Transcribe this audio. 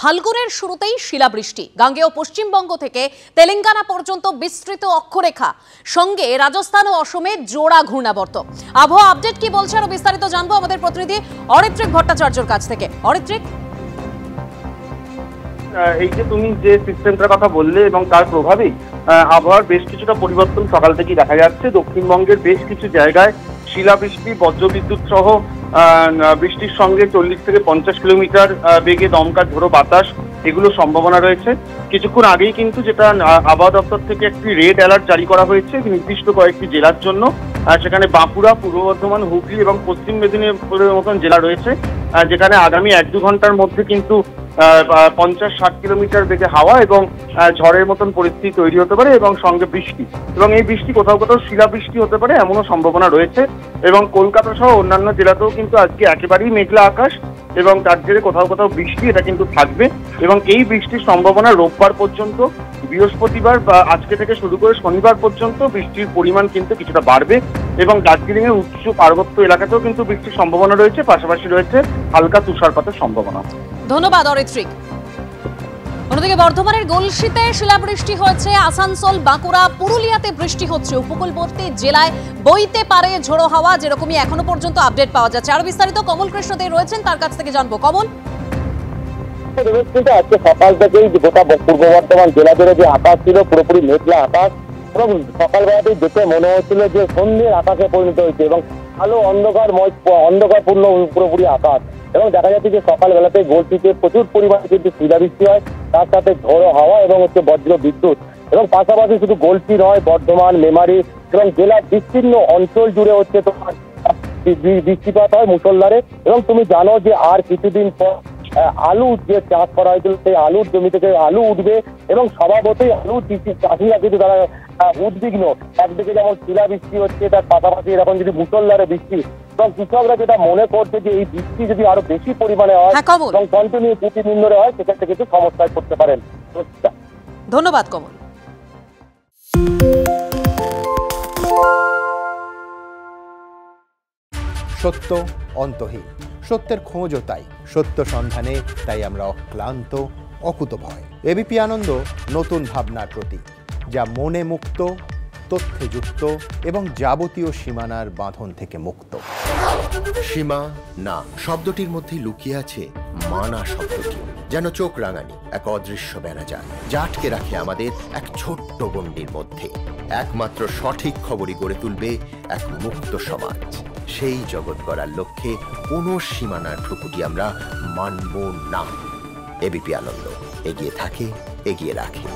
ফাল্গুনের শুরুতেই শিলাবৃষ্টি, গাঙ্গেয় পশ্চিমবঙ্গ থেকে তেলেঙ্গানা পর্যন্ত বিস্তৃত অক্ষরেখা, সঙ্গে রাজস্থান ও অসমে জোড়া ঘূর্ণাবর্ত। আবহাওয়া আপডেট কি বলছে আরো বিস্তারিত জানবো আমাদের প্রতিনিধি অরিত্রিক ভট্টাচার্যের কাছ থেকে। অরিত্রিক, এই যে তুমি যে সিস্টেমটার কথা বললে এবং তার প্রভাবেই আবহাওয়ার বেশ কিছুটা পরিবর্তন সকাল থেকেই দেখা যাচ্ছে। দক্ষিণবঙ্গের বেশ কিছু জায়গায় শিলাবৃষ্টি, বজ্রবিদ্যুৎ সহ বৃষ্টির সঙ্গে 40 থেকে 50 কিলোমিটার বেগে দমকা ঝোড়ো বাতাস, এগুলো সম্ভাবনা রয়েছে। কিছুক্ষণ আগেই কিন্তু যেটা আবহাওয়া দপ্তর থেকে একটি রেড অ্যালার্ট জারি করা হয়েছে নির্দিষ্ট কয়েকটি জেলার জন্য। সেখানে বাঁকুড়া, পূর্ব বর্ধমান, হুগলি এবং পশ্চিম মেদিনীপুরের মতন জেলা রয়েছে, যেখানে আগামী 1-2 ঘন্টার মধ্যে কিন্তু 50-60 কিলোমিটার বেগে হাওয়া এবং ঝড়ের মতন পরিস্থিতি তৈরি হতে পারে এবং সঙ্গে বৃষ্টি, এবং এই বৃষ্টি কোথাও কোথাও শিলাবৃষ্টি হতে পারে এমনও সম্ভাবনা রয়েছে। এবং কলকাতা সহ অন্যান্য জেলাতেও কিন্তু আজকে একেবারেই মেঘলা আকাশ এবং তার জেরে কোথাও কোথাও বৃষ্টি এটা কিন্তু থাকবে। এবং এই বৃষ্টির সম্ভাবনা রোববার পর্যন্ত, বৃহস্পতিবার বা আজকে থেকে শুরু করে শনিবার পর্যন্ত বৃষ্টির পরিমাণ কিন্তু কিছুটা বাড়বে। এবং দার্জিলিং এর উচ্চ পার্বত্য এলাকাতেও কিন্তু বৃষ্টির সম্ভাবনা রয়েছে, পাশাপাশি রয়েছে হালকা তুষারপাতের সম্ভাবনা। ধন্যবাদ অরিত্রিক। অন্যদিকে বর্ধমানের গলসিতে শিলাবৃষ্টি হয়েছে, আসানসোল, বাঁকুড়া, পুরুলিয়াতে বৃষ্টি হচ্ছে, উপকূলবর্তী জেলায় বইতে পারে ঝোড়ো হাওয়া, যেরকমই এখনো পর্যন্ত আপডেট পাওয়া যাচ্ছে। আরো বিস্তারিত কমল কৃষ্ণ দে রয়েছেন, তার কাছ থেকে জানবো। কমল, আজকে সকাল থেকেই গোটা পূর্ব বর্ধমান জেলা জুড়ে যে আকাশ ছিল পুরোপুরি মেঘলা আকাশ, এবং সকালবেলাতেই দেখে মনে হচ্ছিল যে সন্ধ্যের আকাশে পরিণত হয়েছে এবং আলো অন্ধকারপূর্ণ পুরোপুরি আকাশ। এবং দেখা যাচ্ছে যে সকালবেলাতে গলসিতে প্রচুর পরিমাণে কিন্তু শিলাবৃষ্টি হয়, তার সাথে ঝোড়ো হাওয়া এবং বজ্র বিদ্যুৎ। এবং পাশাপাশি শুধু গলসি নয়, বর্ধমান, মেমারি এবং জেলার বিস্তীর্ণ অঞ্চল জুড়ে তোমার বৃষ্টিপাত হয় মুষলধারে। এবং তুমি জানো যে আর কিছুদিন পর আলু যে চাষ করা হয়েছিল সেই আলুর জমি থেকে আলু উঠবে, এবং স্বভাবতই আলু চাষিরা কিন্তু তারা উদ্বিগ্ন। একদিকে যেমন শিলাবৃষ্টি হচ্ছে, তার পাশাপাশি এরকম যদি মুষলধারে বৃষ্টি, এবং কৃষকরা যেটা মনে করছে যে এই বৃষ্টি যদি আরো বেশি পরিমাণে হয় এবং কন্টিনিউ প্রতিদিন ধরে হয়, সেক্ষেত্রে কিন্তু সমস্যায় পড়তে পারেন। ধন্যবাদ কমল। সত্য অন্তহীন, সত্যের খোঁজও তাই, সত্য সন্ধানে তাই আমরা অক্লান্ত, অকুতভয়। এবিপি আনন্দ নতুন ভাবনার প্রতীক, যা মনে মুক্ত, তথ্যে যুক্ত এবং যাবতীয় সীমানার বাঁধন থেকে মুক্ত। সীমা না শব্দটির মধ্যে লুকিয়ে আছে মানা শব্দটি, যেন চোখ রাঙানি এক অদৃশ্য ব্যানাজার, যা আটকে রাখে আমাদের এক ছোট্ট গণ্ডির মধ্যে। একমাত্র সঠিক খবরই গড়ে তুলবে এক মুক্ত সমাজ। সেই জগৎ গড়ার লক্ষ্যে কোনো সীমানার ঠুকুটি আমরা মানব না। এবিপি আনন্দ এগিয়ে থাকে, এগিয়ে রাখে।